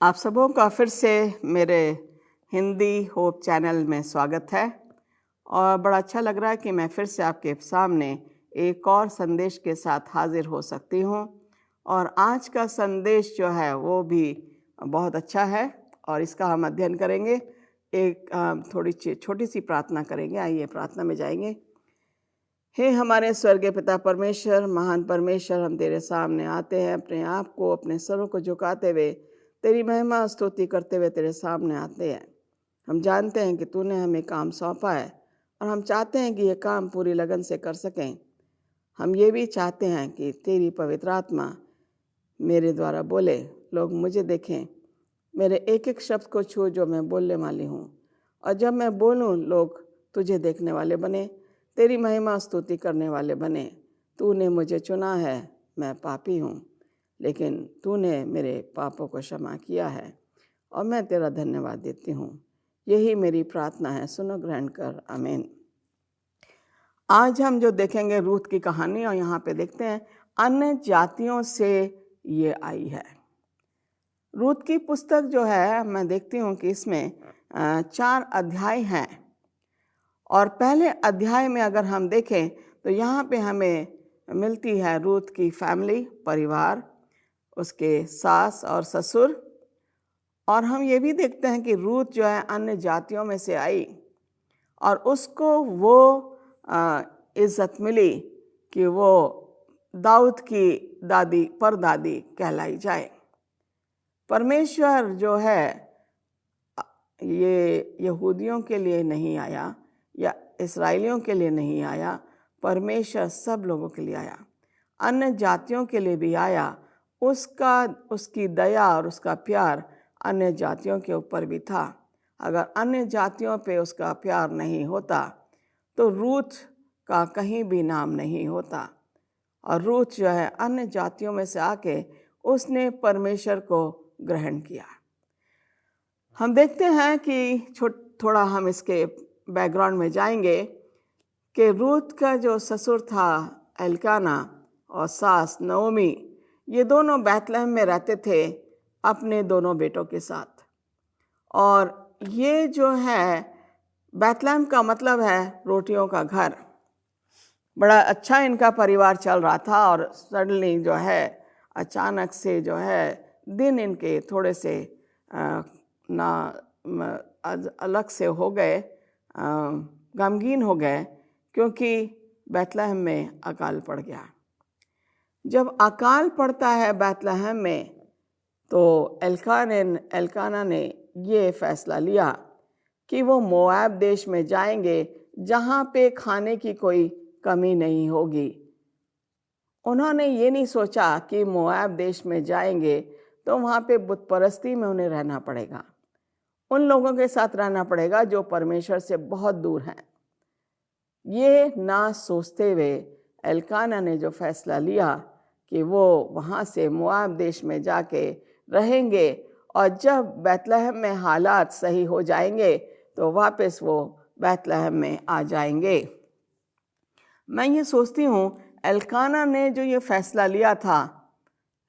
आप सबों का फिर से मेरे हिंदी होप चैनल में स्वागत है और बड़ा अच्छा लग रहा है कि मैं फिर से आपके सामने एक और संदेश के साथ हाजिर हो सकती हूँ। और आज का संदेश जो है वो भी बहुत अच्छा है और इसका हम अध्ययन करेंगे। एक थोड़ी छोटी सी प्रार्थना करेंगे। आइए प्रार्थना में जाएंगे। हे हमारे स्वर्गीय पिता परमेश्वर, महान परमेश्वर, हम तेरे सामने आते हैं, अपने आप को, अपने सरों को झुकाते हुए तेरी महिमा स्तुति करते हुए तेरे सामने आते हैं। हम जानते हैं कि तूने हमें काम सौंपा है और हम चाहते हैं कि ये काम पूरी लगन से कर सकें। हम ये भी चाहते हैं कि तेरी पवित्र आत्मा मेरे द्वारा बोले, लोग मुझे देखें, मेरे एक एक शब्द को छू जो मैं बोलने वाली हूँ, और जब मैं बोलूँ लोग तुझे देखने वाले बने, तेरी महिमा स्तुति करने वाले बने। तूने मुझे चुना है, मैं पापी हूँ, लेकिन तूने मेरे पापों को क्षमा किया है और मैं तेरा धन्यवाद देती हूँ। यही मेरी प्रार्थना है, सुनो ग्रहण कर, आमीन। आज हम जो देखेंगे रूत की कहानी, और यहाँ पे देखते हैं अन्य जातियों से ये आई है। रूत की पुस्तक जो है, मैं देखती हूँ कि इसमें 4 अध्याय हैं और पहले अध्याय में अगर हम देखें तो यहाँ पे हमें मिलती है रूत की फैमिली, परिवार, उसके सास और ससुर। और हम ये भी देखते हैं कि रूत जो है अन्य जातियों में से आई और उसको वो इज़्ज़त मिली कि वो दाऊद की दादी परदादी कहलाई जाए। परमेश्वर जो है ये यहूदियों के लिए नहीं आया या इस्राएलियों के लिए नहीं आया, परमेश्वर सब लोगों के लिए आया, अन्य जातियों के लिए भी आया। उसकी दया और उसका प्यार अन्य जातियों के ऊपर भी था। अगर अन्य जातियों पे उसका प्यार नहीं होता तो रूत का कहीं भी नाम नहीं होता। और रूत जो है अन्य जातियों में से आके उसने परमेश्वर को ग्रहण किया। हम देखते हैं कि थोड़ा हम इसके बैकग्राउंड में जाएंगे कि रूत का जो ससुर था एल्काना और सास नओमी, ये दोनों बैतलहम में रहते थे अपने दोनों बेटों के साथ। और ये जो है बैतलहम का मतलब है रोटियों का घर। बड़ा अच्छा इनका परिवार चल रहा था और सडनली जो है अचानक से जो है दिन इनके थोड़े से अलग से हो गए, गमगीन हो गए, क्योंकि बैतलहम में अकाल पड़ गया। जब अकाल पड़ता है बैतलहम में तो एल्काना ने ये फैसला लिया कि वो मोआब देश में जाएंगे जहाँ पे खाने की कोई कमी नहीं होगी। उन्होंने ये नहीं सोचा कि मोआब देश में जाएंगे तो वहाँ पे बुत परस्ती में उन्हें रहना पड़ेगा, उन लोगों के साथ रहना पड़ेगा जो परमेश्वर से बहुत दूर हैं। ये ना सोचते हुए एल्काना ने जो फैसला लिया कि वो वहाँ से मोआब देश में जाके रहेंगे और जब बैतलहम में हालात सही हो जाएंगे तो वापस वो बैतलहम में आ जाएंगे। मैं ये सोचती हूँ एल्काना ने जो ये फैसला लिया था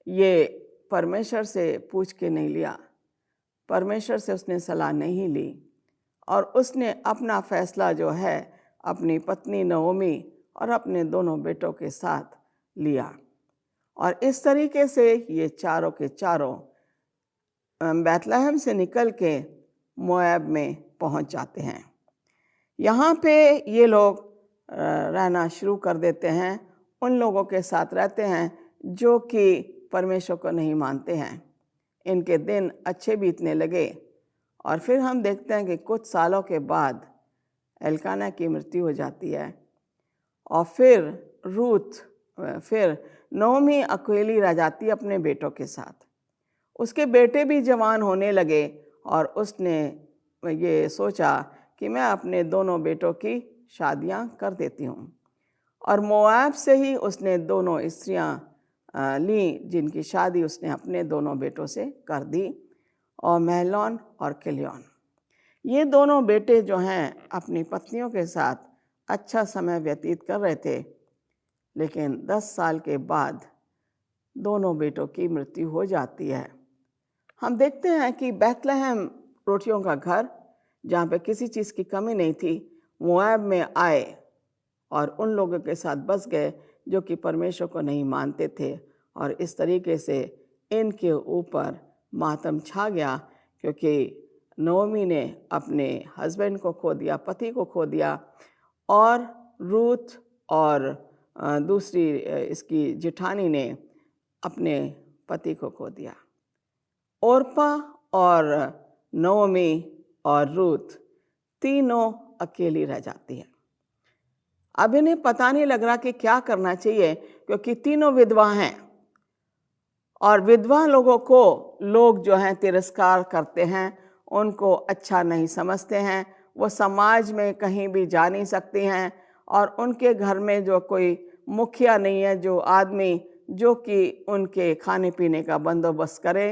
ये परमेश्वर से पूछ के नहीं लिया, परमेश्वर से उसने सलाह नहीं ली और उसने अपना फैसला जो है अपनी पत्नी नओमी और अपने दोनों बेटों के साथ लिया। और इस तरीके से ये चारों के चारों बैतलहम से निकल के मोआब में पहुंच जाते हैं। यहाँ पे ये लोग रहना शुरू कर देते हैं, उन लोगों के साथ रहते हैं जो कि परमेश्वर को नहीं मानते हैं। इनके दिन अच्छे बीतने लगे और फिर हम देखते हैं कि कुछ सालों के बाद एल्काना की मृत्यु हो जाती है और फिर नओमी अकेली रह जाती अपने बेटों के साथ। उसके बेटे भी जवान होने लगे और उसने ये सोचा कि मैं अपने दोनों बेटों की शादियां कर देती हूँ। और मोआब से ही उसने दोनों स्त्रियां ली जिनकी शादी उसने अपने दोनों बेटों से कर दी, और महलोन और किलियोन। ये दोनों बेटे जो हैं अपनी पत्नियों के साथ अच्छा समय व्यतीत कर रहे थे, लेकिन 10 साल के बाद दोनों बेटों की मृत्यु हो जाती है। हम देखते हैं कि बैतलहम रोटियों का घर, जहाँ पे किसी चीज़ की कमी नहीं थी, मोआब में आए और उन लोगों के साथ बस गए जो कि परमेश्वर को नहीं मानते थे। और इस तरीके से इनके ऊपर मातम छा गया, क्योंकि नओमी ने अपने हस्बैंड को खो दिया, पति को खो दिया, और रूथ और दूसरी इसकी जेठानी ने अपने पति को खो दिया। ओरपा और नओमी और रूथ तीनों अकेली रह जाती है। अब इन्हें पता नहीं लग रहा कि क्या करना चाहिए, क्योंकि तीनों विधवा हैं और विधवा लोगों को लोग जो हैं तिरस्कार करते हैं, उनको अच्छा नहीं समझते हैं, वो समाज में कहीं भी जा नहीं सकती हैं, और उनके घर में जो कोई मुखिया नहीं है, जो आदमी जो कि उनके खाने पीने का बंदोबस्त करे।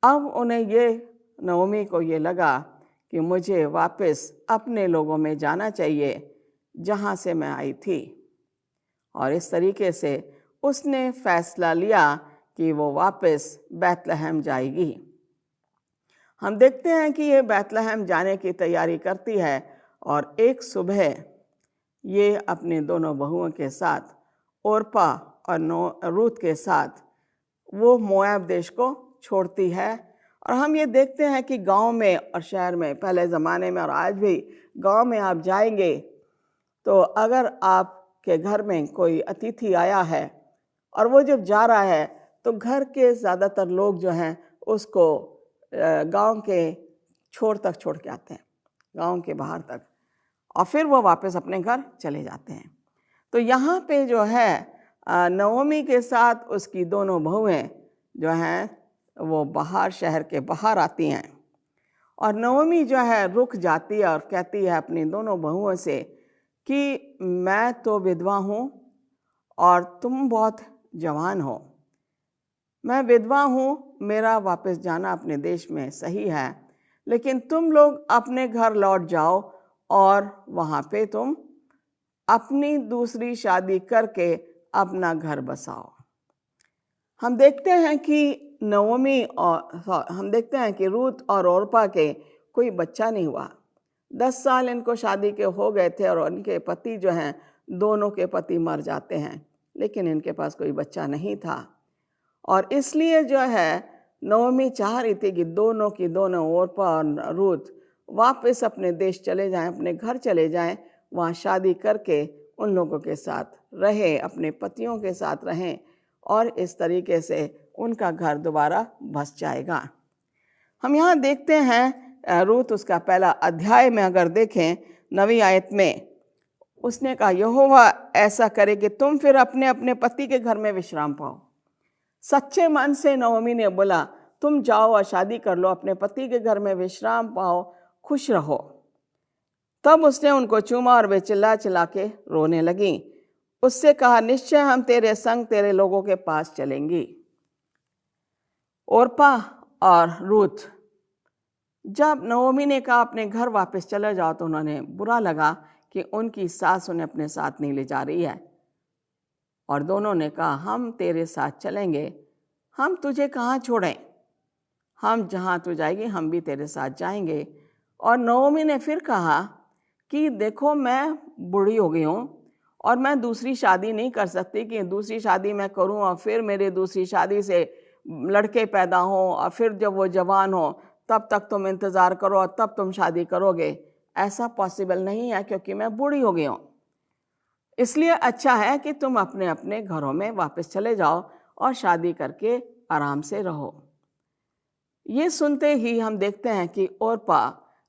अब उन्हें नओमी को ये लगा कि मुझे वापस अपने लोगों में जाना चाहिए जहाँ से मैं आई थी, और इस तरीके से उसने फैसला लिया कि वो वापस बैतलहम जाएगी। हम देखते हैं कि ये बैतलहम जाने की तैयारी करती है, और एक सुबह ये अपने दोनों बहुओं के साथ, ओरपा और रूथ के साथ, वो मोआब देश को छोड़ती है। और हम ये देखते हैं कि गांव में और शहर में, पहले ज़माने में और आज भी गांव में आप जाएंगे तो अगर आपके घर में कोई अतिथि आया है और वो जब जा रहा है तो घर के ज़्यादातर लोग जो हैं उसको गांव के छोर तक छोड़ के आते हैं, गांव के बाहर तक, और फिर वो वापस अपने घर चले जाते हैं। तो यहाँ पे जो है नओमी के साथ उसकी दोनों बहुएं जो हैं वो बाहर, शहर के बाहर आती हैं, और नओमी जो है रुक जाती है और कहती है अपनी दोनों बहुओं से कि मैं तो विधवा हूँ और तुम बहुत जवान हो, मैं विधवा हूँ, मेरा वापस जाना अपने देश में सही है, लेकिन तुम लोग अपने घर लौट जाओ और वहाँ पे तुम अपनी दूसरी शादी करके अपना घर बसाओ। हम देखते हैं कि हम देखते हैं कि रूथ और ओरपा के कोई बच्चा नहीं हुआ। 10 साल इनको शादी के हो गए थे और उनके पति जो हैं, दोनों के पति मर जाते हैं, लेकिन इनके पास कोई बच्चा नहीं था। और इसलिए जो है नओमी चाह रही थी कि दोनों की दोनों, ओरपा और रूथ, वापस अपने देश चले जाएं, अपने घर चले जाएं, वहाँ शादी करके उन लोगों के साथ रहे, अपने पतियों के साथ रहें, और इस तरीके से उनका घर दोबारा बस जाएगा। हम यहाँ देखते हैं रूथ उसका पहला अध्याय में अगर देखें 9वीं आयत में, उसने कहा यहोवा ऐसा करे कि तुम फिर अपने अपने पति के घर में विश्राम पाओ। सच्चे मन से नओमी ने बोला तुम जाओ और शादी कर लो, अपने पति के घर में विश्राम पाओ, खुश रहो। तब उसने उनको चूमा और वे चिल्ला चिल्ला के रोने लगी। उससे कहा निश्चय हम तेरे संग तेरे लोगों के पास चलेंगी। ओरपा और रूथ, जब नओमी ने कहा अपने घर वापस चले जाओ, तो उन्होंने बुरा लगा कि उनकी सास उन्हें अपने साथ नहीं ले जा रही है, और दोनों ने कहा हम तेरे साथ चलेंगे, हम तुझे कहाँ छोड़ें, हम जहाँ तू जाएगी हम भी तेरे साथ जाएंगे। और नओमी ने फिर कहा कि देखो मैं बूढ़ी हो गई हूँ और मैं दूसरी शादी नहीं कर सकती कि दूसरी शादी मैं करूँ और फिर मेरे दूसरी शादी से लड़के पैदा हों और फिर जब वो जवान हो तब तक तुम इंतज़ार करो और तब तुम शादी करोगे। ऐसा पॉसिबल नहीं है क्योंकि मैं बूढ़ी हो गई हूँ। इसलिए अच्छा है कि तुम अपने अपने घरों में वापस चले जाओ और शादी करके आराम से रहो। ये सुनते ही हम देखते हैं कि ओरपा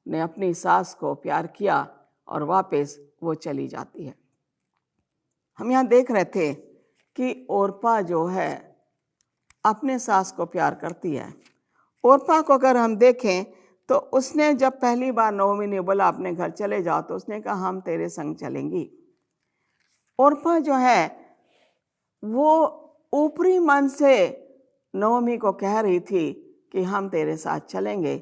ने अपनी सास को प्यार किया और वापस वो चली जाती है। हम यहाँ देख रहे थे कि ओरपा जो है अपने सास को प्यार करती है। ओरपा को अगर हम देखें तो उसने जब पहली बार नओमी ने बोला अपने घर चले जाओ, तो उसने कहा हम तेरे संग चलेंगी। ओरपा जो है वो ऊपरी मन से नओमी को कह रही थी कि हम तेरे साथ चलेंगे,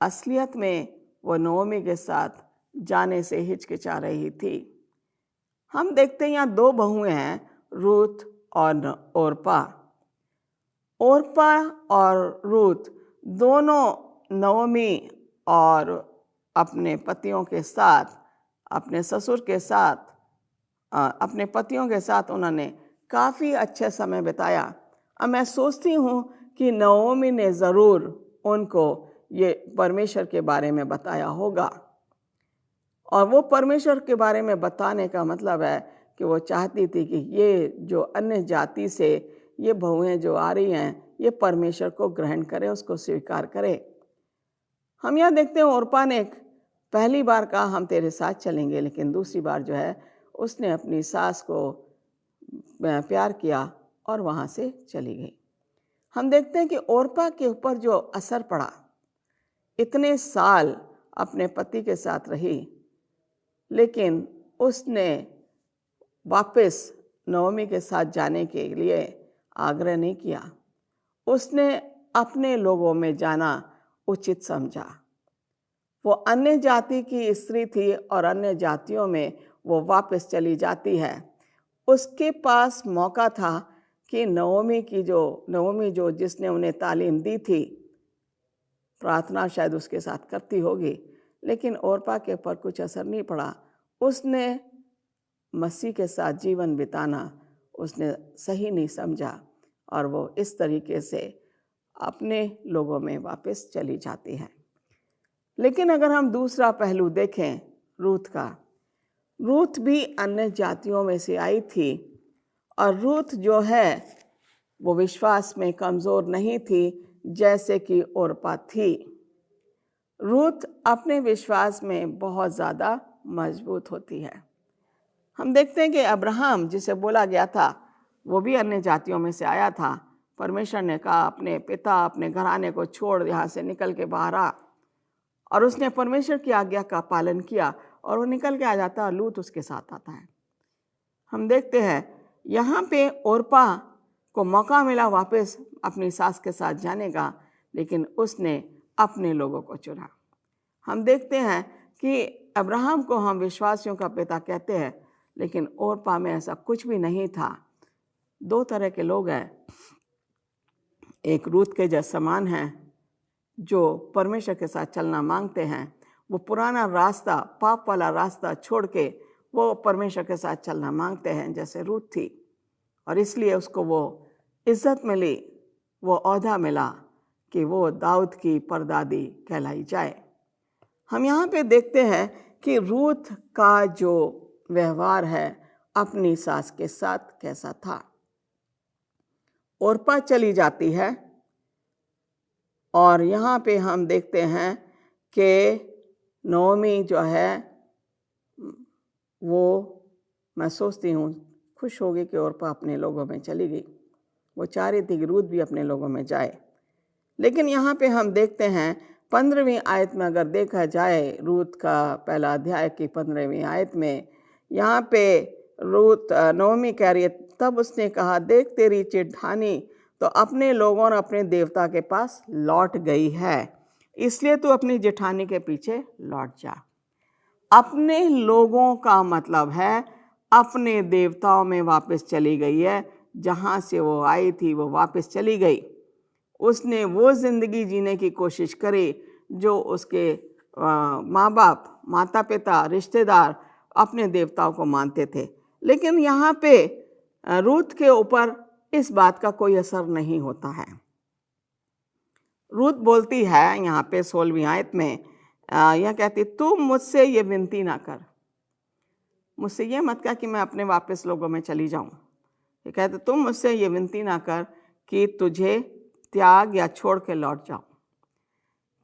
असलियत में वो नओमी के साथ जाने से हिचकिचा रही थी। हम देखते हैं यहाँ 2 बहुएं हैं, रूथ और ओरपा। ओरपा और रूथ दोनों नओमी और अपने पतियों के साथ, अपने ससुर के साथ, अपने पतियों के साथ उन्होंने काफ़ी अच्छे समय बिताया। अब मैं सोचती हूँ कि नओमी ने ज़रूर उनको ये परमेश्वर के बारे में बताया होगा, और वो परमेश्वर के बारे में बताने का मतलब है कि वो चाहती थी कि ये जो अन्य जाति से ये बहुएं जो आ रही हैं, ये परमेश्वर को ग्रहण करें, उसको स्वीकार करें। हम यहाँ देखते हैं ओरपा ने पहली बार कहा हम तेरे साथ चलेंगे, लेकिन दूसरी बार जो है उसने अपनी सास को प्यार किया और वहाँ से चली गई। हम देखते हैं कि ओरपा के ऊपर जो असर पड़ा, इतने साल अपने पति के साथ रही, लेकिन उसने वापस नओमी के साथ जाने के लिए आग्रह नहीं किया। उसने अपने लोगों में जाना उचित समझा। वो अन्य जाति की स्त्री थी और अन्य जातियों में वो वापस चली जाती है। उसके पास मौका था कि नओमी जो जिसने उन्हें तालीम दी थी, प्रार्थना शायद उसके साथ करती होगी, लेकिन ओरपा के ऊपर कुछ असर नहीं पड़ा। उसने मसीह के साथ जीवन बिताना उसने सही नहीं समझा और वो इस तरीके से अपने लोगों में वापस चली जाती है। लेकिन अगर हम दूसरा पहलू देखें रूथ का, रूथ भी अन्य जातियों में से आई थी और रूथ जो है वो विश्वास में कमज़ोर नहीं थी जैसे कि ओरपा थी। रूथ अपने विश्वास में बहुत ज़्यादा मजबूत होती है। हम देखते हैं कि अब्राहम जिसे बोला गया था वो भी अन्य जातियों में से आया था। परमेश्वर ने कहा अपने पिता अपने घराने को छोड़ यहाँ से निकल के बाहर आ, और उसने परमेश्वर की आज्ञा का पालन किया और वो निकल के आ जाता है। लूत उसके साथ आता है। हम देखते हैं यहाँ पे ओरपा को मौका मिला वापस अपनी सास के साथ जाने का, लेकिन उसने अपने लोगों को चुना। हम देखते हैं कि अब्राहम को हम विश्वासियों का पिता कहते हैं, लेकिन ओरपा में ऐसा कुछ भी नहीं था। दो तरह के लोग हैं, एक रूथ के जैसे समान हैं जो परमेश्वर के साथ चलना मांगते हैं। वो पुराना रास्ता, पाप वाला रास्ता छोड़ के वो परमेश्वर के साथ चलना मांगते हैं, जैसे रूथ थी, और इसलिए उसको वो इज्जत मिली, वो ओहदा मिला कि वो दाऊद की परदादी कहलाई जाए। हम यहाँ पे देखते हैं कि रूथ का जो व्यवहार है अपनी सास के साथ कैसा था। ओरपा चली जाती है और यहाँ पे हम देखते हैं कि नओमी जो है वो, मैं सोचती हूँ, खुश हो गई कि ओरपा अपने लोगों में चली गई। वो चाह रही थी कि रूथ भी अपने लोगों में जाए। लेकिन यहाँ पे हम देखते हैं 15वीं आयत में, अगर देखा जाए रूथ का पहला अध्याय की 15वीं आयत में, यहाँ पे रूथ नओमी कह रही है, तब उसने कहा देख तेरी चिट्ठानी तो अपने लोगों और अपने देवता के पास लौट गई है, इसलिए तू अपनी जेठानी के पीछे लौट जा। अपने लोगों का मतलब है अपने देवताओं में वापस चली गई है। जहाँ से वो आई थी वो वापस चली गई। उसने वो ज़िंदगी जीने की कोशिश करी जो उसके माँ बाप, माता पिता, रिश्तेदार अपने देवताओं को मानते थे। लेकिन यहाँ पे रूथ के ऊपर इस बात का कोई असर नहीं होता है। रूथ बोलती है यहाँ पे 16वीं आयत में, यह कहती, तू मुझसे ये विनती ना कर, मुझसे ये मत कह कि मैं अपने वापस लोगों में चली जाऊं। ये कहते तुम मुझसे ये विनती ना कर कि तुझे त्याग या छोड़ के लौट जाऊं।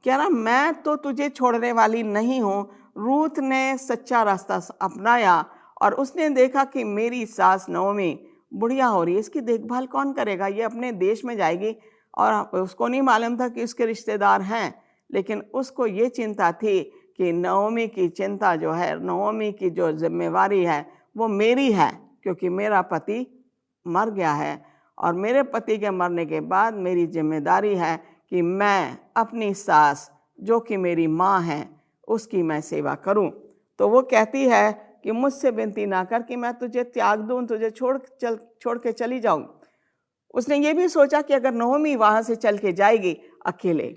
कह रहा मैं तो तुझे छोड़ने वाली नहीं हूं। रूथ ने सच्चा रास्ता अपनाया और उसने देखा कि मेरी सास नओमी बुढ़िया हो रही है, इसकी देखभाल कौन करेगा, ये अपने देश में जाएगी। और उसको नहीं मालूम था कि उसके रिश्तेदार हैं, लेकिन उसको ये चिंता थी कि नओमी की चिंता जो है, नओमी की जो जिम्मेवारी है वो मेरी है, क्योंकि मेरा पति मर गया है और मेरे पति के मरने के बाद मेरी जिम्मेदारी है कि मैं अपनी सास जो कि मेरी माँ है उसकी मैं सेवा करूं। तो वो कहती है कि मुझसे विनती ना कर कि मैं तुझे त्याग दूं, तुझे छोड़ के चली जाऊं। उसने ये भी सोचा कि अगर नहोमी वहां से चल के जाएगी अकेले,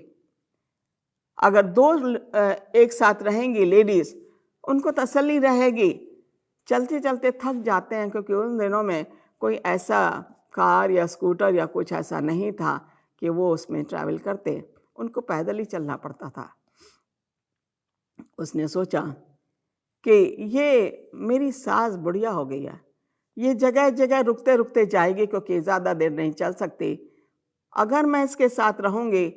अगर दो एक साथ रहेंगी लेडीज, उनको तसल्ली रहेगी। चलते चलते थक जाते हैं, क्योंकि उन दिनों में कोई ऐसा कार या स्कूटर या कुछ ऐसा नहीं था कि वो उसमें ट्रैवल करते, उनको पैदल ही चलना पड़ता था। उसने सोचा कि ये मेरी सास बुढ़िया हो गई है, ये जगह जगह रुकते रुकते जाएगी, क्योंकि ज़्यादा देर नहीं चल सकती। अगर मैं इसके साथ रहूँगी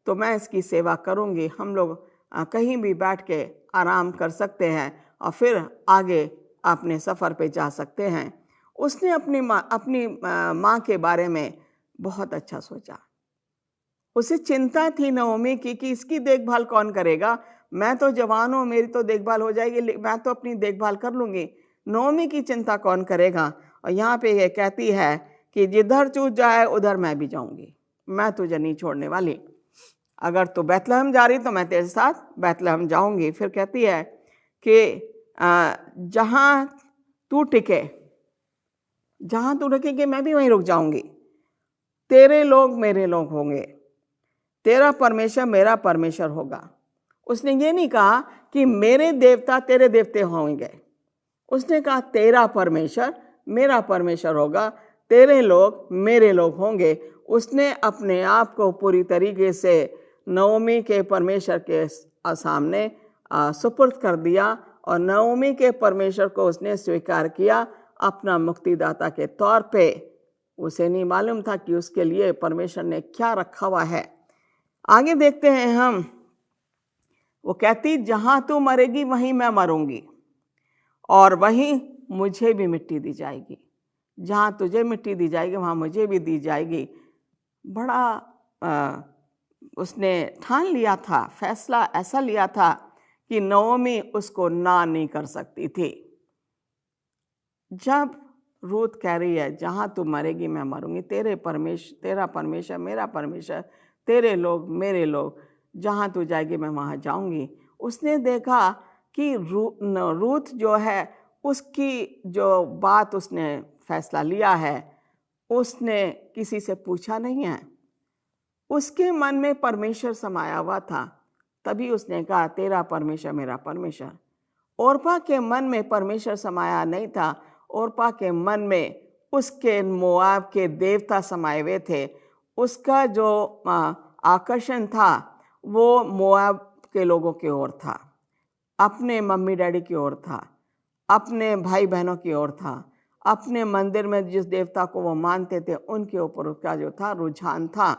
तो मैं इसकी सेवा करूँगी, हम लोग कहीं भी बैठ के आराम कर सकते हैं और फिर आगे अपने सफ़र पे जा सकते हैं। उसने अपनी माँ के बारे में बहुत अच्छा सोचा। उसे चिंता थी नहोमी की कि इसकी देखभाल कौन करेगा, मैं तो जवान हूँ, मेरी तो देखभाल हो जाएगी, मैं तो अपनी देखभाल कर लूँगी, नहोमी की चिंता कौन करेगा। और यहाँ पे ये कहती है कि जिधर तू जाए उधर मैं भी जाऊँगी, मैं तुझे नहीं छोड़ने वाली। अगर तू बैतलहम जा रही तो मैं तेरे साथ बैतलहम जाऊँगी। फिर कहती है कि जहाँ तू टिके, जहाँ तू रुकेगी मैं भी वहीं रुक जाऊँगी, तेरे लोग मेरे लोग होंगे, तेरा परमेश्वर मेरा परमेश्वर होगा। उसने ये नहीं कहा कि मेरे देवता तेरे देवते होंगे, उसने कहा तेरा परमेश्वर मेरा परमेश्वर होगा, तेरे लोग मेरे लोग होंगे। उसने अपने आप को पूरी तरीके से नहोमी के परमेश्वर के सामने सुपुर्द कर दिया और नहोमी के परमेश्वर को उसने स्वीकार किया अपना मुक्तिदाता के तौर पे। उसे नहीं मालूम था कि उसके लिए परमेश्वर ने क्या रखा हुआ है। आगे देखते हैं हम। वो कहती जहां तू मरेगी वहीं मैं मरूंगी और वहीं मुझे भी मिट्टी दी जाएगी, जहां तुझे मिट्टी दी जाएगी वहां मुझे भी दी जाएगी। बड़ा उसने ठान लिया था, फैसला ऐसा लिया था कि नहोमी उसको ना नहीं कर सकती थी। जब रूत कह रही है जहां तू मरेगी मैं मरूंगी, तेरा परमेश्वर मेरा परमेश्वर, तेरे लोग मेरे लोग, जहां तू जाएगी मैं वहां जाऊंगी। उसने देखा कि रूत जो है उसकी जो बात उसने फैसला लिया है, उसने किसी से पूछा नहीं है, उसके मन में परमेश्वर समाया हुआ था, तभी उसने कहा तेरा परमेश्वर मेरा परमेश्वर। ओरपा के मन में परमेश्वर समाया नहीं था, ओरपा के मन में उसके मोआब के देवता समाये हुए थे। उसका जो आकर्षण था वो मोआब के लोगों की ओर था, अपने मम्मी डैडी की ओर था, अपने भाई बहनों की ओर था, अपने मंदिर में जिस देवता को वो मानते थे उनके ऊपर उसका जो था रुझान था।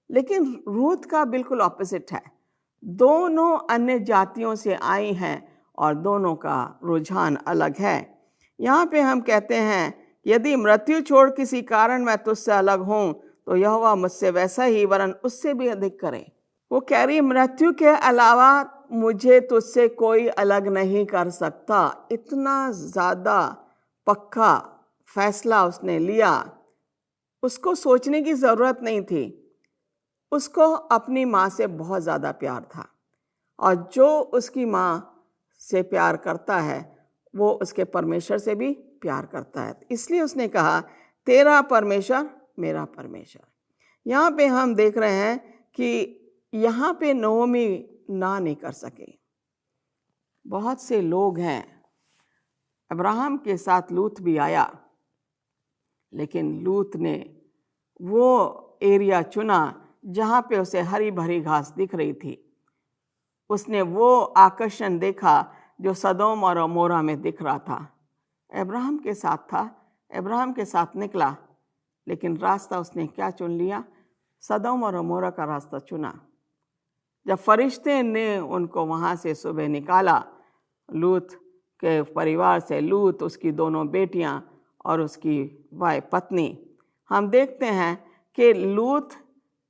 लेकिन रूत का बिल्कुल ऑपोजिट है, दोनों अन्य जातियों से आई हैं और दोनों का रुझान अलग है। यहाँ पे हम कहते हैं यदि मृत्यु छोड़ किसी कारण मैं तुझसे अलग हूँ तो यहोवा मुझसे वैसा ही वरन उससे भी अधिक करे। वो कह रही मृत्यु के अलावा मुझे तुझसे कोई अलग नहीं कर सकता। इतना ज़्यादा पक्का फैसला उसने लिया, उसको सोचने की ज़रूरत नहीं थी। उसको अपनी माँ से बहुत ज़्यादा प्यार था और जो उसकी माँ से प्यार करता है वो उसके परमेश्वर से भी प्यार करता है, इसलिए उसने कहा तेरा परमेश्वर मेरा परमेश्वर। यहाँ पे हम देख रहे हैं कि यहाँ पे नहोमी ना नहीं कर सके। बहुत से लोग हैं, अब्राहम के साथ लूत भी आया, लेकिन लूत ने वो एरिया चुना जहाँ पे उसे हरी भरी घास दिख रही थी। उसने वो आकर्षण देखा जो सदोम और अमोरा में दिख रहा था। अब्राहम के साथ था, अब्राहम के साथ निकला, लेकिन रास्ता उसने क्या चुन लिया? सदोम और अमोरा का रास्ता चुना। जब फरिश्ते ने उनको वहाँ से सुबह निकाला, लूत के परिवार से, लूत, उसकी दोनों बेटियाँ और उसकी वाइफ पत्नी, हम देखते हैं कि लूत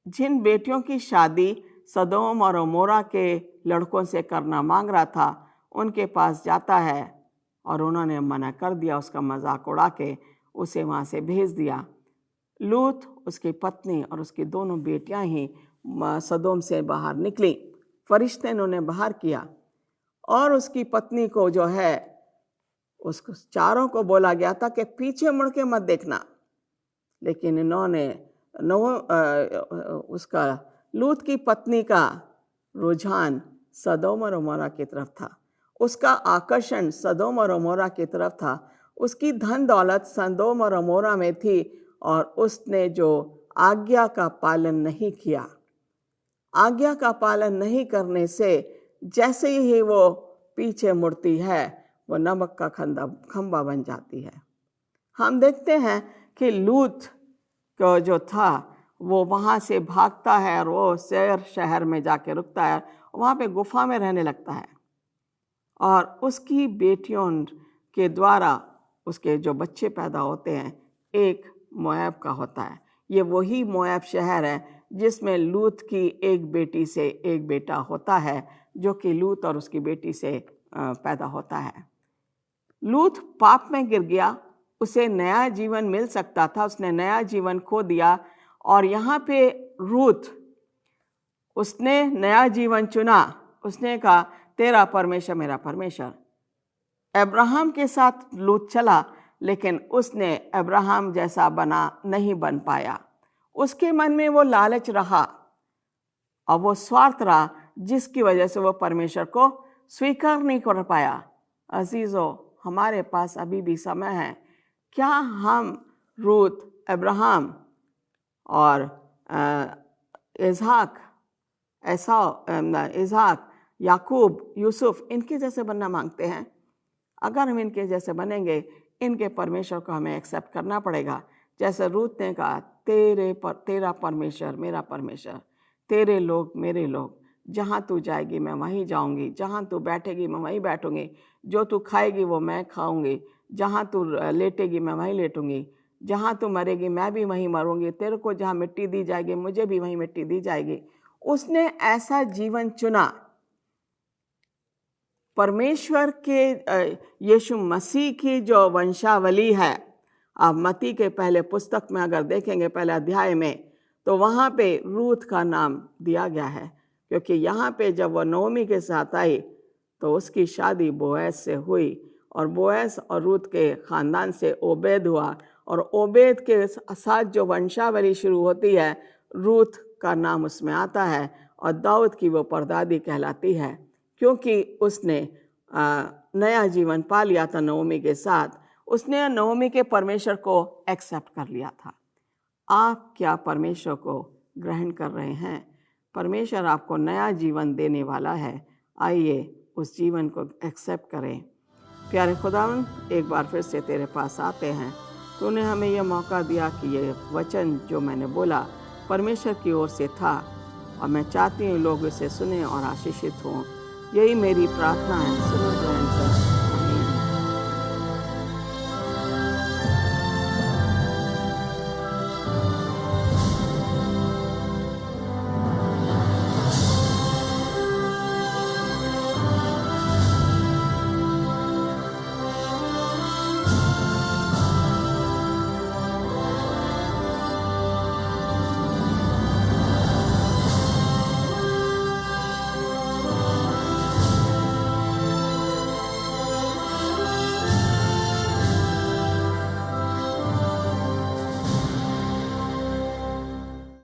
जिन बेटियों की शादी सदोम और अमोरा के लड़कों से करना मांग रहा था उनके पास जाता है और उन्होंने मना कर दिया, उसका मजाक उड़ा के उसे वहाँ से भेज दिया। लूत, उसकी पत्नी और उसकी दोनों बेटियां ही सदोम से बाहर निकली, फरिश्ते ने उन्हें बाहर किया और उसकी पत्नी को जो है उसको चारों को बोला गया था कि पीछे मुड़ के मत देखना, लेकिन इन्होंने उसका लूत की पत्नी का रुझान सदोम और अमोरा की तरफ था, उसका आकर्षण सदोम और अमोरा की तरफ था, उसकी धन दौलत सदोम और अमोरा में थी, और उसने जो आज्ञा का पालन नहीं किया, आज्ञा का पालन नहीं करने से जैसे ही वो पीछे मुड़ती है वो नमक का खंबा बन जाती है। हम देखते हैं कि लूत को जो था वो वहाँ से भागता है और वो सैर शहर में जाके रुकता है, वहाँ पे गुफा में रहने लगता है, और उसकी बेटियों के द्वारा उसके जो बच्चे पैदा होते हैं एक मोआब का होता है। ये वही मोआब शहर है जिसमें लूत की एक बेटी से एक बेटा होता है, जो कि लूत और उसकी बेटी से पैदा होता है। लूत पाप में गिर गया, उसे नया जीवन मिल सकता था, उसने नया जीवन खो दिया, और यहाँ पे रूथ, उसने नया जीवन चुना। उसने कहा तेरा परमेश्वर मेरा परमेश्वर। अब्राहम के साथ लूत चला, लेकिन उसने अब्राहम जैसा नहीं बन पाया। उसके मन में वो लालच रहा और वो स्वार्थ रहा, जिसकी वजह से वो परमेश्वर को स्वीकार नहीं कर पाया। अजीजों, हमारे पास अभी भी समय है। क्या हम रूथ, अब्राहम और इसहाक, याकूब, यूसुफ, इनके जैसे बनना मांगते हैं? अगर हम इनके जैसे बनेंगे, इनके परमेश्वर को हमें एक्सेप्ट करना पड़ेगा। जैसे रूथ ने कहा तेरा परमेश्वर मेरा परमेश्वर, तेरे लोग मेरे लोग, जहाँ तू जाएगी मैं वहीं जाऊँगी, जहाँ तू बैठेगी मैं वहीं बैठूँगी, जो तू खाएगी वो मैं खाऊँगी, जहाँ तू लेटेगी मैं वहीं लेटूँगी, जहाँ तू मरेगी मैं भी वहीं मरूँगी, तेरे को जहाँ मिट्टी दी जाएगी मुझे भी वहीं मिट्टी दी जाएगी। उसने ऐसा जीवन चुना। परमेश्वर के यीशु मसीह की जो वंशावली है, आप मत्ती के पहले पुस्तक में अगर देखेंगे, पहले अध्याय में, तो वहाँ पे रूथ का नाम दिया गया है, क्योंकि यहाँ पे जब वो नोमी के साथ आई तो उसकी शादी बोएज से हुई, और बोएज और रूथ के ख़ानदान से ओबेद हुआ, और ओबेद के साथ जो वंशावली शुरू होती है, रूथ का नाम उसमें आता है, और दाऊद की वो परदादी कहलाती है, क्योंकि उसने नया जीवन पा लिया था नओमी के साथ। उसने नओमी के परमेश्वर को एक्सेप्ट कर लिया था। आप क्या परमेश्वर को ग्रहण कर रहे हैं? परमेश्वर आपको नया जीवन देने वाला है। आइए उस जीवन को एक्सेप्ट करें। प्यारे खुदावन, एक बार फिर से तेरे पास आते हैं। तूने हमें यह मौका दिया कि ये वचन जो मैंने बोला परमेश्वर की ओर से था, और मैं चाहती हूँ लोग इसे सुने और आशीषित हों। यही मेरी प्रार्थना है।